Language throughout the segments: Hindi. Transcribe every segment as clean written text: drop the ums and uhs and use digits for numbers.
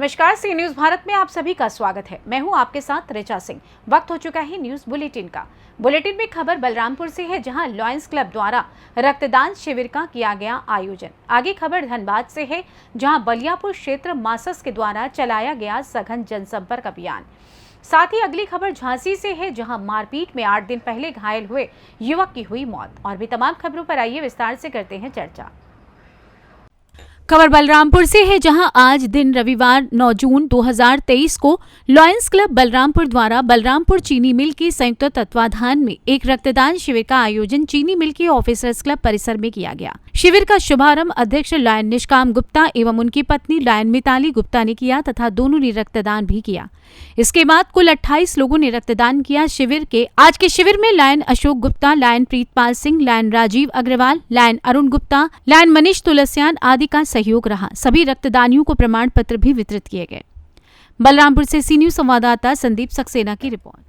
नमस्कार, सी न्यूज भारत में आप सभी का स्वागत है। मैं हूं आपके साथ ऋचा सिंह। वक्त हो चुका है न्यूज बुलेटिन का। बुलेटिन में खबर बलरामपुर से है, जहां लॉयंस क्लब द्वारा रक्तदान शिविर का किया गया आयोजन। आगे खबर धनबाद से है, जहां बलियापुर क्षेत्र मासस के द्वारा चलाया गया सघन जनसंपर्क अभियान। साथ ही अगली खबर झांसी से है, जहां मारपीट में 8 दिन पहले घायल हुए युवक की हुई मौत। और भी तमाम खबरों पर आइए विस्तार से करते हैं चर्चा। खबर बलरामपुर से है, जहां आज दिन रविवार 9 जून 2023 को लॉयंस क्लब बलरामपुर द्वारा बलरामपुर चीनी मिल के संयुक्त तत्वाधान में एक रक्तदान शिविर का आयोजन चीनी मिल के ऑफिसर्स क्लब परिसर में किया गया। शिविर का शुभारंभ अध्यक्ष लायन निष्काम गुप्ता एवं उनकी पत्नी लायन मिताली गुप्ता ने किया तथा दोनों ने रक्तदान भी किया। इसके बाद कुल 28 लोगों ने रक्तदान किया। आज के शिविर में lion Ashok Gupta, lion Pritpal Singh, lion Rajeev Agarwal, lion Arun Gupta, lion Manish Tulsiyan आदि का सहयोग रहा। सभी रक्तदानियों को प्रमाण पत्र भी वितरित किए गए। बलरामपुर से सी न्यूज संवाददाता संदीप सक्सेना की रिपोर्ट।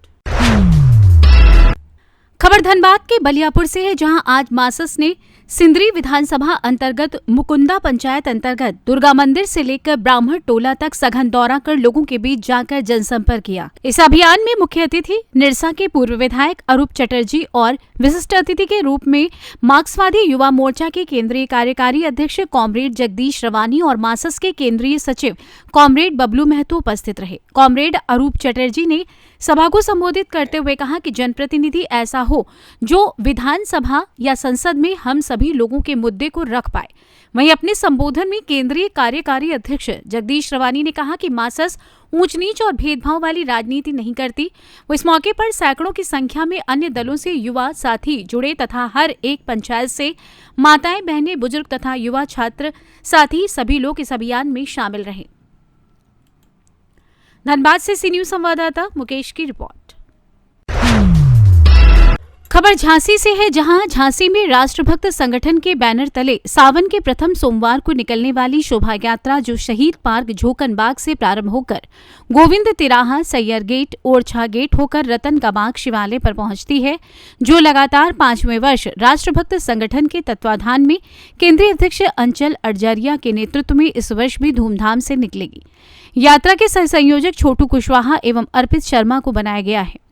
खबर धनबाद के बलियापुर से है, जहां आज मासस ने सिंदरी विधानसभा अंतर्गत मुकुंदा पंचायत अंतर्गत दुर्गा मंदिर से लेकर ब्राह्मण टोला तक सघन दौरा कर लोगों के बीच जाकर जनसंपर्क किया। इस अभियान में मुख्य अतिथि निरसा के पूर्व विधायक अरूप चटर्जी और विशिष्ट अतिथि के रूप में मार्क्सवादी युवा मोर्चा के केंद्रीय कार्यकारी अध्यक्ष कॉमरेड जगदीश रवानी और मासस के केंद्रीय सचिव कॉमरेड बबलू महतो उपस्थित रहे। कॉमरेड अरूप चटर्जी ने सभा को संबोधित करते हुए कहा कि जनप्रतिनिधि ऐसा हो जो विधानसभा या संसद में हम सभी लोगों के मुद्दे को रख पाए। वहीं अपने संबोधन में केंद्रीय कार्यकारी अध्यक्ष जगदीश रवानी ने कहा कि मासस ऊंच नीच और भेदभाव वाली राजनीति नहीं करती। वो इस मौके पर सैकड़ों की संख्या में अन्य दलों से युवा साथी जुड़े तथा हर एक पंचायत से माताएं, बहनें, बुजुर्ग तथा युवा छात्र साथी सभी लोग इस अभियान में शामिल रहे। धनबाद से सी न्यूज संवाददाता मुकेश की रिपोर्ट। खबर झांसी से है, जहां झांसी में राष्ट्रभक्त संगठन के बैनर तले सावन के प्रथम सोमवार को निकलने वाली शोभा यात्रा जो शहीद पार्क झोकनबाग से प्रारंभ होकर गोविंद तिराहा, सैयर गेट, ओरछा गेट होकर रतन का बाग शिवालय पर पहुंचती है, जो लगातार 5वें वर्ष राष्ट्रभक्त संगठन के तत्वाधान में केंद्रीय अध्यक्ष अंचल अडजरिया के नेतृत्व में इस वर्ष भी धूमधाम से निकलेगी। यात्रा के सह संयोजक छोटू कुशवाहा एवं अर्पित शर्मा को बनाया गया है।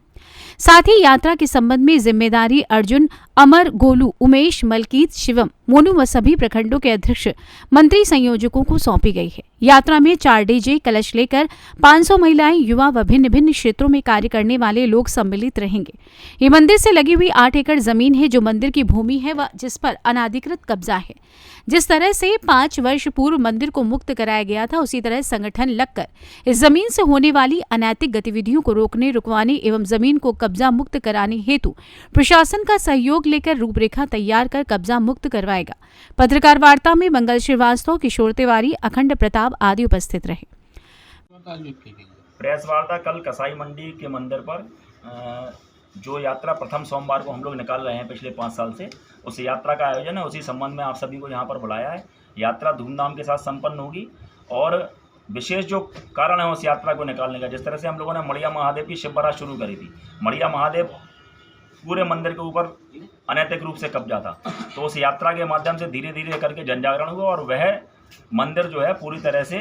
साथ ही यात्रा के संबंध में जिम्मेदारी अर्जुन, अमर, गोलू, उमेश, मलकीत, शिवम, मोनू व सभी प्रखंडों के अध्यक्ष मंत्री संयोजकों को सौंपी गई है। यात्रा में 4 डीजे कलश लेकर 500 महिलाएं, युवा व भिन्न भिन्न क्षेत्रों में कार्य करने वाले लोग सम्मिलित रहेंगे। ये मंदिर से लगी हुई 8 एकड़ जमीन है, जो मंदिर की भूमि है व जिस पर अनाधिकृत कब्जा है। जिस तरह से 5 वर्ष पूर्व मंदिर को मुक्त कराया गया था, उसी तरह संगठन लगकर इस जमीन से होने वाली अनैतिक गतिविधियों को रोकने, रुकवाने एवं जमीन को कब्जा मुक्त कराने हेतु प्रशासन का सहयोग लेकर रूपरेखा तैयार कर कब्जा मुक्त करवाएगा। पत्रकार वार्ता में मंगल श्रीवास्तव, किशोर तिवारी, अखंड प्रताप आदि उपस्थित रहे। प्रेस वार्ता कल कसाई मंडी के मंदिर पर जो यात्रा प्रथम सोमवार को हम लोग निकाल रहे हैं पिछले 5 साल से, उस यात्रा का आयोजन है। उसी संबंध में आप सभी को यहाँ पर बुलाया है। यात्रा धूमधाम के साथ संपन्न होगी और विशेष जो कारण है उस यात्रा को निकालने का, जिस तरह से हम लोगों ने मड़िया महादेव की शिव बारात शुरू करी थी। मड़िया महादेव पूरे मंदिर के ऊपर अनैतिक रूप से कब्जा था, तो उस यात्रा के माध्यम से धीरे धीरे करके जन जागरण हुआ और वह मंदिर जो है पूरी तरह से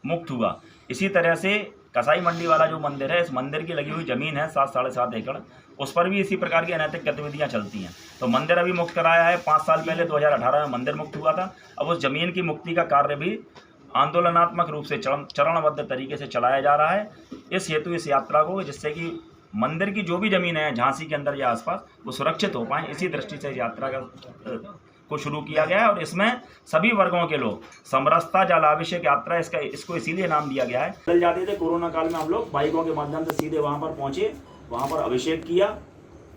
मुक्त हुआ। इसी तरह से कसाई मंडी वाला जो मंदिर है, इस मंदिर की लगी हुई ज़मीन है 7-7.5 एकड़, उस पर भी इसी प्रकार की अनैतिक गतिविधियां चलती हैं। तो मंदिर अभी मुक्त कराया है। 5 साल पहले 2018 में मंदिर मुक्त हुआ था। अब उस ज़मीन की मुक्ति का कार्य भी आंदोलनात्मक रूप से चरणबद्ध तरीके से चलाया जा रहा है। इस हेतु इस यात्रा को, जिससे कि मंदिर की जो भी ज़मीन है झांसी के अंदर या आसपास, वो सुरक्षित हो पाएँ, इसी दृष्टि से यात्रा को शुरू किया गया है। और इसमें सभी वर्गों के लोग, समरसता जलाभिषेक यात्रा इसको इसीलिए नाम दिया गया है। चल जाते थे कोरोना काल में, हम लोग बाइकों के माध्यम से सीधे वहाँ पर पहुँचे, वहाँ पर अभिषेक किया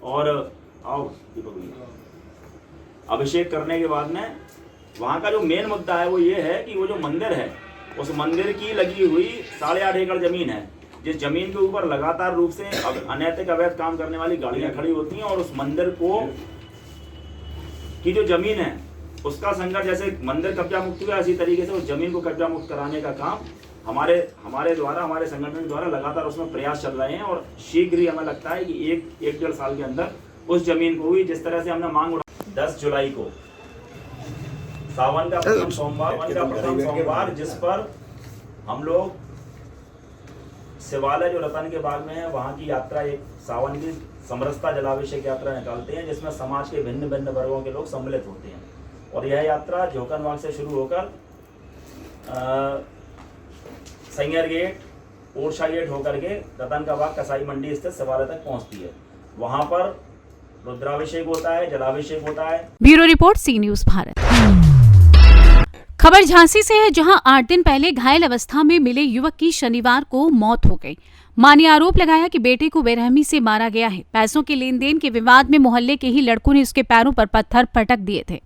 और अभिषेक करने के बाद में वहाँ का जो मेन मुद्दा है वो ये है कि वो जो मंदिर है, उस मंदिर की लगी हुई 8.5 एकड़ ज़मीन है, जिस जमीन के ऊपर लगातार रूप से अनैतिक अवैध काम करने वाली गाड़ियाँ खड़ी होती हैं। और उस मंदिर को की जो जमीन है उसका संघर्ष, जैसे मंदिर कब्जा मुक्त हुआ, इसी तरीके से उस जमीन को कब्जा मुक्त कराने का काम हमारे द्वारा, हमारे संगठन द्वारा लगातार उसमें प्रयास चल रहे हैं। और शीघ्र ही हमें लगता है कि 1-1.5 साल के अंदर उस जमीन को भी, जिस तरह से हमने मांग उठाई 10 जुलाई को सावन का प्रथम सोमवार, जिस पर हम लोग शिवालय जो रतन के बाग में है वहाँ की यात्रा, एक सावन की समरसता जलाभिषेक यात्रा निकालते हैं, जिसमें समाज के भिन्न भिन्न वर्गों के लोग सम्मिलित होते हैं। और यह यात्रा झोकनबाग से शुरू होकर सैंगर गेट, ओरछा गेट होकर के रतन का बाग कसाई मंडी स्थित शिवालय तक पहुँचती है। वहाँ पर रुद्राभिषेक होता है, जलाभिषेक होता है। ब्यूरो रिपोर्ट, सी न्यूज़ भारत। खबर झांसी से है, जहां 8 दिन पहले घायल अवस्था में मिले युवक की शनिवार को मौत हो गई। मां ने आरोप लगाया कि बेटे को बेरहमी से मारा गया है। पैसों के लेन देन के विवाद में मोहल्ले के ही लड़कों ने उसके पैरों पर पत्थर पटक दिए थे।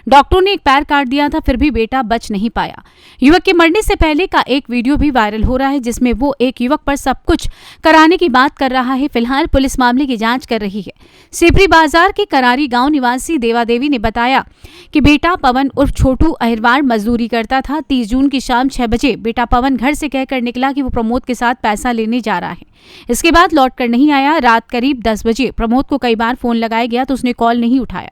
डॉक्टरों ने एक पैर काट दिया था, फिर भी बेटा बच नहीं पाया। युवक के मरने से पहले का एक वीडियो भी वायरल हो रहा है, जिसमें वो एक युवक पर सब कुछ कराने की बात कर रहा है। फिलहाल पुलिस मामले की जांच कर रही है। सिपरी बाजार के करारी गांव निवासी देवा देवी ने बताया कि बेटा पवन उर्फ छोटू अहिरवार मजदूरी करता था। 30 जून की शाम 6 बजे बेटा पवन घर से कहकर निकला कि वो प्रमोद के साथ पैसा लेने जा रहा है। इसके बाद लौट कर नहीं आया। रात करीब 10 बजे प्रमोद को कई बार फोन लगाया गया तो उसने कॉल नहीं उठाया।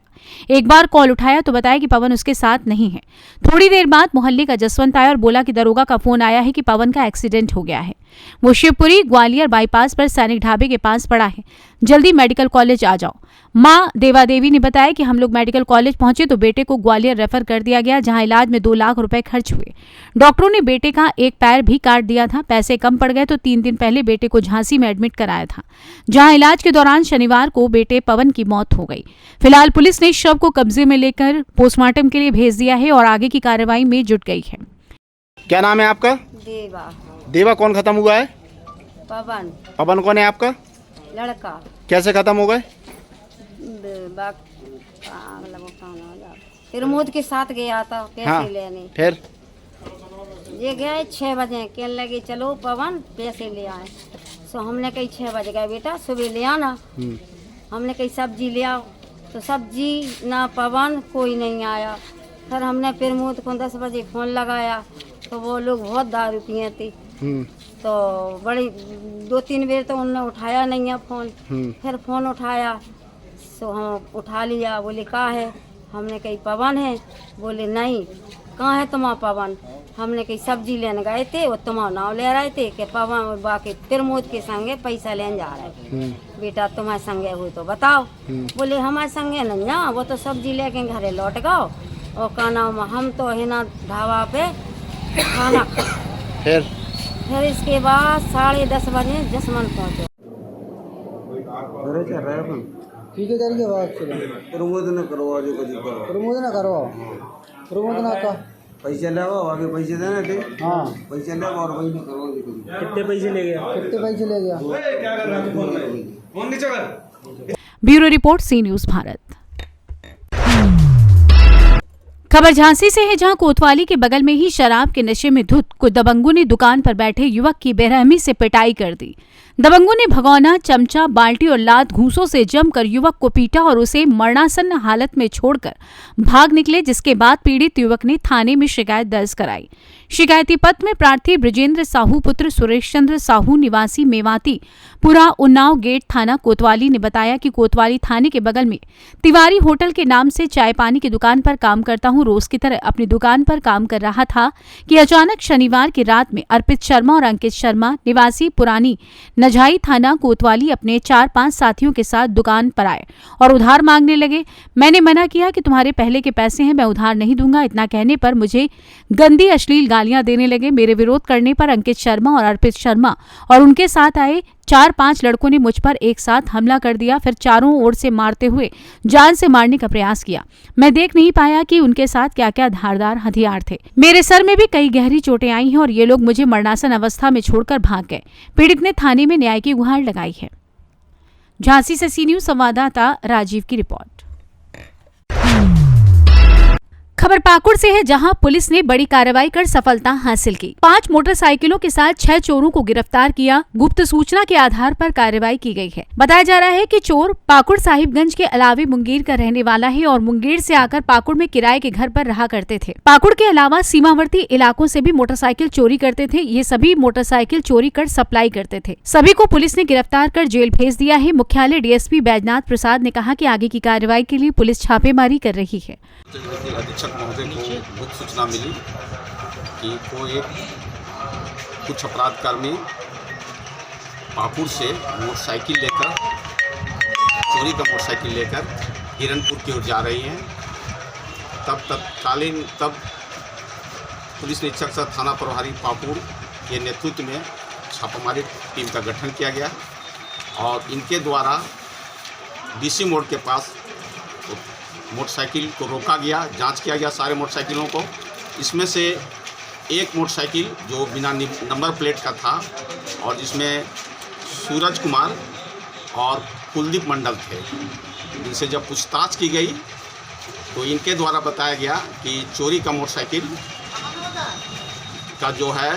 एक बार कॉल उठाया तो बताया कि पवन उसके साथ नहीं है। थोड़ी देर बाद मोहल्ले का जसवंत आया और बोला कि दरोगा का फोन आया है कि पवन का एक्सीडेंट हो गया है। वो शिवपुरी ग्वालियर बाईपास पर सैनिक ढाबे के पास पड़ा है, जल्दी मेडिकल कॉलेज आ जाओ। मां देवा देवी ने बताया कि हम लोग मेडिकल कॉलेज पहुंचे तो बेटे को ग्वालियर रेफर कर दिया गया, जहां इलाज में 2 लाख रुपए खर्च हुए। डॉक्टरों ने बेटे का एक पैर भी काट दिया था। पैसे कम पड़ गए तो 3 दिन पहले बेटे को झांसी में एडमिट कराया था, जहां इलाज के दौरान शनिवार को बेटे पवन की मौत हो गई। फिलहाल पुलिस ने शव को कब्जे में लेकर पोस्टमार्टम के लिए भेज दिया है और आगे की कार्रवाई में जुट गई है। क्या नाम है आपका? देवा। देवा। कौन खत्म हुआ है? पवन। पवन कौन है आपका? लड़का। कैसे खत्म हो गए? प्रमोद के साथ गया था पैसे लेने। फिर ये गए 6 बजे, कहने लगे चलो पवन पैसे ले आए। सो हमने कही 6 बजे गए, बेटा सुबह ले आना। हमने कही सब्जी ले आओ, तो सब्जी ना पवन कोई नहीं आया। फिर हमने प्रमोद को 10 बजे फोन लगाया तो वो लोग बहुत दारू पिए थे, तो बड़ी 2-3 बेर तो उन्होंने उठाया नहीं है फोन। फिर फोन उठाया तो हम उठा लिया, बोले कहाँ है? हमने कही पवन है। बोले नहीं, कहाँ है तुम्हारा पवन? हमने कही सब्जी लेने गए थे, वो तुम्हारा नाम ले रहे थे कि पवन बाकी प्रमोद के संगे पैसा लेने जा रहे। बेटा तुम्हारे संगे हुई तो बताओ। बोले हमारे संगे नहीं, वो तो सब्जी लेके घरे लौट गओ और का नाम हम तो है ना ढाबा पे खाना। फिर इसके बाद 10:30 बजे जसमन पहुँचे। ठीक है करिए बात चलो। प्रमोद ने करवा जो कुछ करो। प्रमोद ना करो, प्रमोद ना का पैसे ले आओ, आगे पैसे देने थे। हाँ पैसे ले और वही ने करवा जो कुछ। कितने पैसे ले गया? ब्यूरो रिपोर्ट, सी न्यूज़ भारत। खबर झांसी से है, जहां कोतवाली के बगल में ही शराब के नशे में धुत कुछ दबंगों ने दुकान पर बैठे युवक की बेरहमी से पिटाई कर दी। दबंगों ने भगोना, चमचा, बाल्टी और लात घूंसों से जमकर युवक को पीटा और उसे मरणासन्न हालत में छोड़कर भाग निकले, जिसके बाद पीड़ित युवक ने थाने में शिकायत दर्ज कराई। शिकायती पत्र में प्रार्थी ब्रजेंद्र साहू पुत्र सुरेश चंद्र साहू निवासी मेवाती पुरा उन्नाव गेट थाना कोतवाली ने बताया कि कोतवाली थाने के बगल में तिवारी होटल के नाम से चाय पानी की दुकान पर काम करता हूं। रोज की तरह अपनी दुकान पर काम कर रहा था कि अचानक शनिवार की रात में अर्पित शर्मा और अंकित शर्मा निवासी पुरानी नजाई थाना कोतवाली अपने 4-5 साथियों के साथ दुकान पर आए और उधार मांगने लगे। मैंने मना किया कि तुम्हारे पहले के पैसे हैं, मैं उधार नहीं दूंगा। इतना कहने पर मुझे गंदी अश्लील गालियां देने लगे। मेरे विरोध करने पर अंकित शर्मा और अर्पित शर्मा और उनके साथ आए 4-5 लड़कों ने मुझ पर एक साथ हमला कर दिया। फिर चारों ओर से मारते हुए जान से मारने का प्रयास किया। मैं देख नहीं पाया कि उनके साथ क्या क्या धारदार हथियार थे। मेरे सर में भी कई गहरी चोटें आई हैं और ये लोग मुझे मरणासन अवस्था में छोड़कर भाग गए। पीड़ित ने थाने में न्याय की गुहार लगाई है। झांसी से सी न्यूज़ संवाददाता राजीव की रिपोर्ट। खबर पाकुड़ से है, जहां पुलिस ने बड़ी कार्रवाई कर सफलता हासिल की। 5 मोटरसाइकिलों के साथ 6 चोरों को गिरफ्तार किया। गुप्त सूचना के आधार पर कार्रवाई की गई है। बताया जा रहा है कि चोर पाकुड़ साहिबगंज के अलावे मुंगेर का रहने वाला है और मुंगेर से आकर पाकुड़ में किराए के घर पर रहा करते थे। पाकुड़ के अलावा सीमावर्ती इलाकों से भी मोटरसाइकिल चोरी करते थे। ये सभी मोटरसाइकिल चोरी कर सप्लाई करते थे। सभी को पुलिस ने गिरफ्तार कर जेल भेज दिया है। मुख्यालय डीएसपी बैजनाथ प्रसाद ने कहा कि आगे की कार्रवाई के लिए पुलिस छापेमारी कर रही है। अधीक्षक महोदय को गुप्त सूचना मिली कि को एक कुछ अपराधकर्मी पाकुड़ से मोटरसाइकिल लेकर, चोरी का मोटरसाइकिल लेकर हिरनपुर की ओर जा रही हैं। तब पुलिस निरीक्षक सह थाना प्रभारी पाकुड़ के नेतृत्व में छापामारी टीम का गठन किया गया और इनके द्वारा बीसी मोड़ के पास मोटरसाइकिल को रोका गया, जांच किया गया सारे मोटरसाइकिलों को। इसमें से एक मोटरसाइकिल जो बिना नंबर प्लेट का था और जिसमें सूरज कुमार और कुलदीप मंडल थे। इनसे जब पूछताछ की गई तो इनके द्वारा बताया गया कि चोरी का मोटरसाइकिल का जो है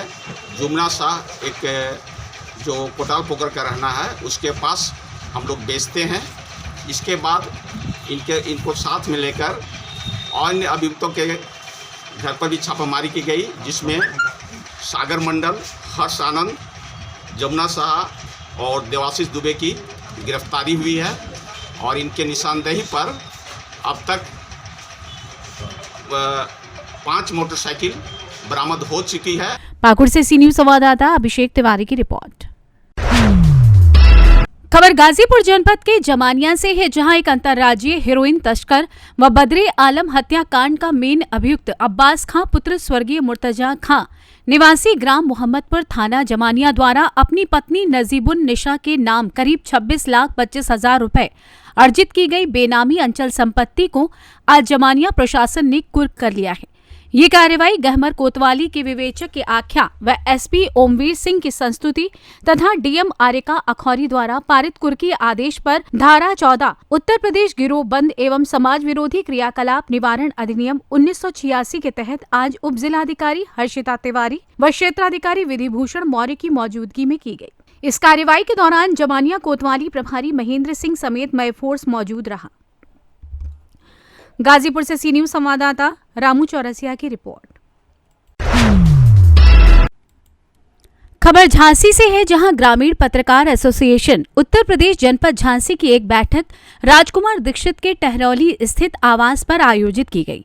जुमना शाह एक जो कोटाल पोकर का रहना है उसके पास हम लोग बेचते हैं। इसके बाद इनको साथ में लेकर अन्य अभियुक्तों के घर पर भी छापामारी की गई, जिसमें सागर मंडल, हर्ष आनंद, जमुना शाह और देवाशीष दुबे की गिरफ्तारी हुई है और इनके निशानदेही पर अब तक 5 मोटरसाइकिल बरामद हो चुकी है। पाकुड़ से सी न्यूज संवाददाता अभिषेक तिवारी की रिपोर्ट। खबर गाजीपुर जनपद के जमानिया से है, जहां एक अंतर्राज्यीय हेरोइन तस्कर व बदरे आलम हत्याकांड का मेन अभियुक्त अब्बास खां पुत्र स्वर्गीय मुर्तजा खां निवासी ग्राम मोहम्मदपुर थाना जमानिया द्वारा अपनी पत्नी नजीबुन निशा के नाम करीब 26,25,000 रुपए अर्जित की गई बेनामी अंचल संपत्ति को आज जमानिया प्रशासन ने कुर्क कर लिया है। ये कार्रवाई गहमर कोतवाली के विवेचक के आख्या व एसपी ओमवीर सिंह की संस्तुति तथा डीएम आरिका अखौरी द्वारा पारित कुर्की आदेश पर धारा 14 उत्तर प्रदेश गिरोह बंद एवं समाज विरोधी क्रियाकलाप निवारण अधिनियम 1986 के तहत आज उप जिलाधिकारी हर्षिता तिवारी व क्षेत्राधिकारी विधिभूषण मौर्य की मौजूदगी में की गई। इस कार्रवाई के दौरान जमानिया कोतवाली प्रभारी महेंद्र सिंह समेत मय फोर्स मौजूद रहा। गाजीपुर से सी न्यूज संवाददाता रामू चौरसिया की रिपोर्ट। खबर झांसी से है, जहां ग्रामीण पत्रकार एसोसिएशन उत्तर प्रदेश जनपद झांसी की एक बैठक राजकुमार दीक्षित के टहरौली स्थित आवास पर आयोजित की गई।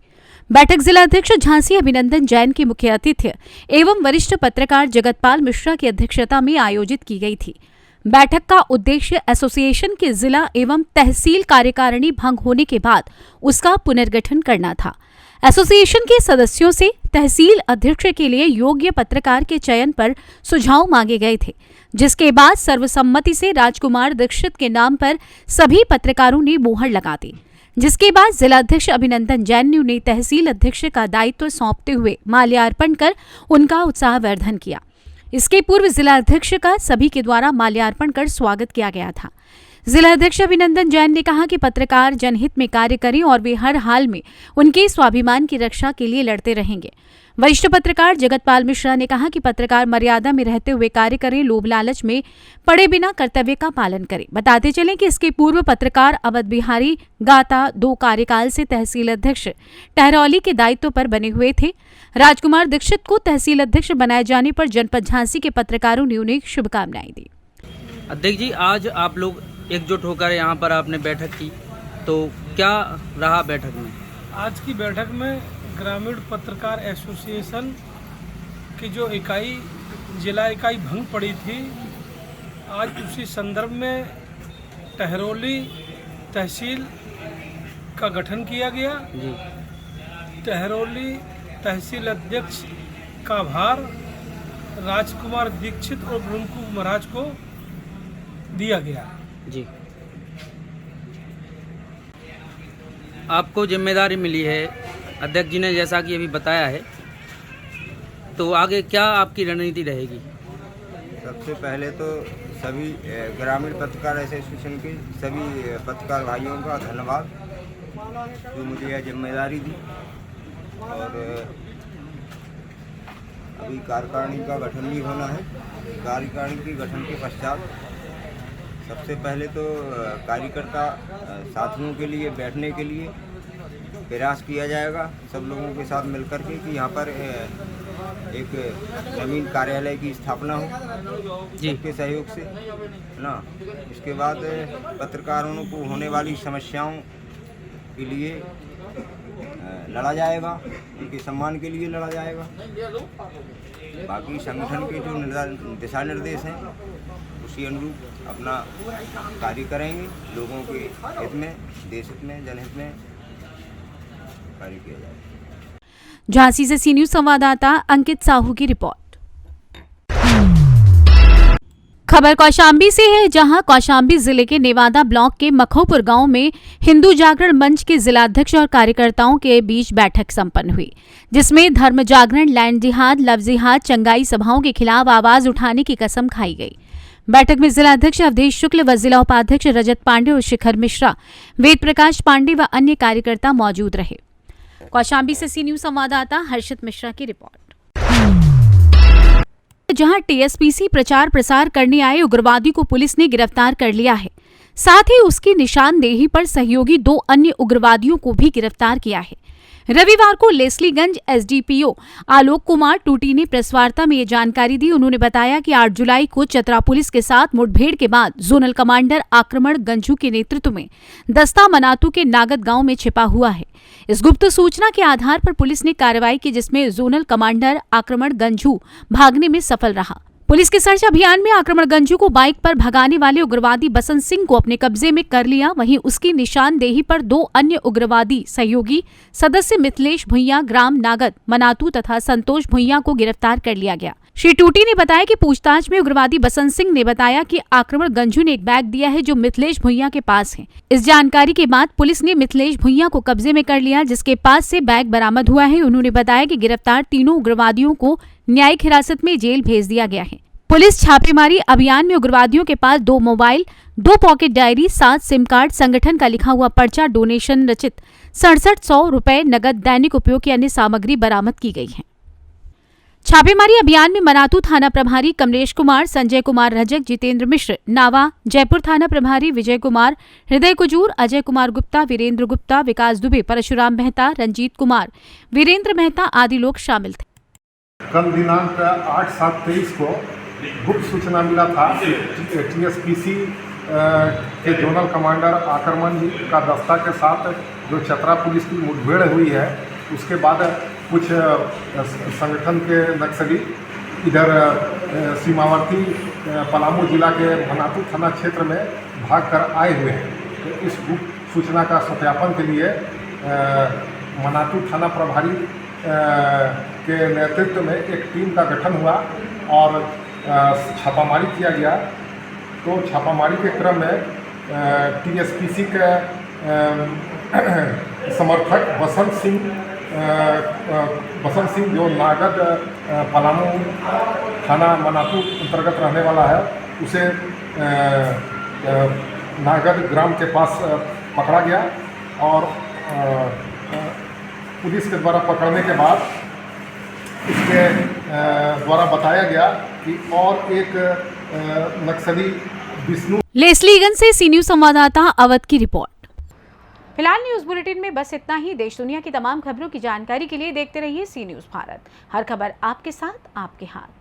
बैठक जिलाध्यक्ष झांसी अभिनंदन जैन के मुख्य अतिथि एवं वरिष्ठ पत्रकार जगतपाल मिश्रा की अध्यक्षता में आयोजित की गई थी। बैठक का उद्देश्य एसोसिएशन के जिला एवं तहसील कार्यकारिणी भंग होने के बाद उसका पुनर्गठन करना था। एसोसिएशन के सदस्यों से तहसील अध्यक्ष के लिए योग्य पत्रकार के चयन पर सुझाव मांगे गए थे, जिसके बाद सर्वसम्मति से राजकुमार दीक्षित के नाम पर सभी पत्रकारों ने मोहर लगा दी, जिसके बाद जिलाध्यक्ष अभिनंदन जैन ने उन्हें तहसील अध्यक्ष का दायित्व सौंपते हुए माल्यार्पण कर उनका उत्साहवर्धन किया। इसके पूर्व जिलाध्यक्ष का सभी के द्वारा माल्यार्पण कर स्वागत किया गया था। जिलाध्यक्ष अभिनंदन जैन ने कहा कि पत्रकार जनहित में कार्य करें और वे हर हाल में उनके स्वाभिमान की रक्षा के लिए लड़ते रहेंगे। वरिष्ठ पत्रकार जगतपाल मिश्रा ने कहा कि पत्रकार मर्यादा में रहते हुए कार्य करें, लोभ लालच में पड़े बिना कर्तव्य का पालन करें। बताते चलें कि इसके पूर्व पत्रकार अवध बिहारी गाता 2 कार्यकाल से तहसील अध्यक्ष टहरौली के दायित्व पर बने हुए थे। राजकुमार दीक्षित को तहसील अध्यक्ष बनाए जाने पर जनपद झांसी के पत्रकारों ने उन्हें शुभकामनाएं दी। अध्यक्ष जी, आज आप लोग एकजुट होकर यहाँ पर आपने बैठक की, तो क्या रहा बैठक में? आज की बैठक में ग्रामीण पत्रकार एसोसिएशन की जो इकाई जिला इकाई भंग पड़ी थी, आज उसी संदर्भ में टहरौली तहसील का गठन किया गया जी। टहरौली तहसील अध्यक्ष का भार राजकुमार दीक्षित और ब्रह्मकु महाराज को दिया गया जी। आपको जिम्मेदारी मिली है, अध्यक्ष जी ने जैसा कि अभी बताया है, तो आगे क्या आपकी रणनीति रहेगी? सबसे पहले तो सभी ग्रामीण पत्रकार एसोसिएशन के सभी पत्रकार भाइयों का धन्यवाद जो मुझे यह जिम्मेदारी दी। और अभी कार्यकारिणी का गठन भी होना है। कार्यकारिणी के गठन के पश्चात सबसे पहले तो कार्यकर्ता साथियों के लिए बैठने के लिए प्रयास किया जाएगा, सब लोगों के साथ मिलकर के कि यहाँ पर एक जमीन कार्यालय की स्थापना हो जिसके सहयोग से ना। इसके बाद पत्रकारों को होने वाली समस्याओं के लिए लड़ा जाएगा, उनके सम्मान के लिए लड़ा जाएगा। बाकी संगठन के जो दिशा निर्देश हैं उसी अनुरूप अपना कार्य करेंगे। लोगों के हित में, देश हित में, जनहित में कार्य किया जाए। झांसी से सी न्यूज संवाददाता अंकित साहू की रिपोर्ट। खबर कौशाम्बी से है, जहां कौशाम्बी जिले के नेवादा ब्लॉक के मखोपुर गांव में हिंदू जागरण मंच के जिलाध्यक्ष और कार्यकर्ताओं के बीच बैठक संपन्न हुई, जिसमें धर्म जागरण, लैंड जिहाद, लव जिहाद, चंगाई सभाओं के खिलाफ आवाज उठाने की कसम खाई गई। बैठक में जिलाध्यक्ष अवधेश शुक्ल व जिला उपाध्यक्ष रजत पांडे और शिखर मिश्रा, वेद प्रकाश पांडे व अन्य कार्यकर्ता मौजूद रहे। कौशाम्बी से सी न्यूज संवाददाता हर्षित मिश्रा की रिपोर्ट। जहां टीएसपीसी प्रचार प्रसार करने आए उग्रवादी को पुलिस ने गिरफ्तार कर लिया है, साथ ही उसकी निशानदेही पर सहयोगी 2 अन्य उग्रवादियों को भी गिरफ्तार किया है। रविवार को लेस्लीगंज एसडीपीओ आलोक कुमार टूटी ने प्रेस वार्ता में ये जानकारी दी। उन्होंने बताया कि 8 जुलाई को चतरा पुलिस के साथ मुठभेड़ के बाद जोनल कमांडर आक्रमण गंजू के नेतृत्व में दस्ता मनातू के नागद गांव में छिपा हुआ है। इस गुप्त सूचना के आधार पर पुलिस ने कार्रवाई की, जिसमें जोनल कमांडर आक्रमण गंजू भागने में सफल रहा। पुलिस के सर्च अभियान में आक्रमण गंजू को बाइक पर भगाने वाले उग्रवादी बसंत सिंह को अपने कब्जे में कर लिया। वहीं उसकी निशानदेही पर 2 अन्य उग्रवादी सहयोगी सदस्य मिथिलेश भुइयां, ग्राम नागद मनातू तथा संतोष भुइयां को गिरफ्तार कर लिया गया। श्री टूटी ने बताया कि पूछताछ में उग्रवादी बसंत सिंह ने बताया कि आक्रमण गंजू ने एक बैग दिया है जो मिथिलेश भुइयां के पास है। इस जानकारी के बाद पुलिस ने मिथिलेश भुइयां को कब्जे में कर लिया, जिसके पास से बैग बरामद हुआ है। उन्होंने बताया कि गिरफ्तार तीनों उग्रवादियों को न्यायिक हिरासत में जेल भेज दिया गया है। पुलिस छापेमारी अभियान में उग्रवादियों के पास 2 mobile, 2 pocket diary, 7 SIM card, संगठन का लिखा हुआ पर्चा, डोनेशन रचित 6700 रुपए नगद, दैनिक उपयोग की अन्य सामग्री बरामद की गई है। छापेमारी अभियान में मनातू थाना प्रभारी कमलेश कुमार, संजय कुमार रजक, जितेंद्र मिश्र नावा, जयपुर थाना प्रभारी विजय कुमार, हृदय कुजूर, अजय कुमार गुप्ता, वीरेंद्र गुप्ता, विकास दुबे, परशुराम मेहता, रंजीत कुमार, वीरेंद्र मेहता आदि लोग शामिल थे। कल दिनांक 8/7/23 को गुप्त सूचना मिला था कि टीएसपीसी के जोनल कमांडर आक्रमण का दस्ता के साथ जो चतरा पुलिस की मुठभेड़ हुई है, उसके बाद कुछ संगठन के नक्सली इधर सीमावर्ती पलामू जिला के मनातू थाना क्षेत्र में भागकर आए हुए हैं। तो इस गुप्त सूचना का सत्यापन के लिए मनातू थाना प्रभारी के नेतृत्व में एक टीम का गठन हुआ और छापामारी किया गया। तो छापामारी के क्रम में टीएसपीसी के समर्थक बसंत सिंह जो नागद पलामू थाना मनातू अंतर्गत रहने वाला है, उसे नागद ग्राम के पास पकड़ा गया और पुलिस के द्वारा पकड़ने के बाद इसके द्वारा बताया गया कि और एक नक्सली विष्णु। लेस्लीगंज से सी न्यूज संवाददाता अवध की रिपोर्ट। फिलहाल न्यूज बुलेटिन में बस इतना ही। देश दुनिया की तमाम खबरों की जानकारी के लिए देखते रहिए सी न्यूज भारत। हर खबर आपके साथ, आपके हाथ।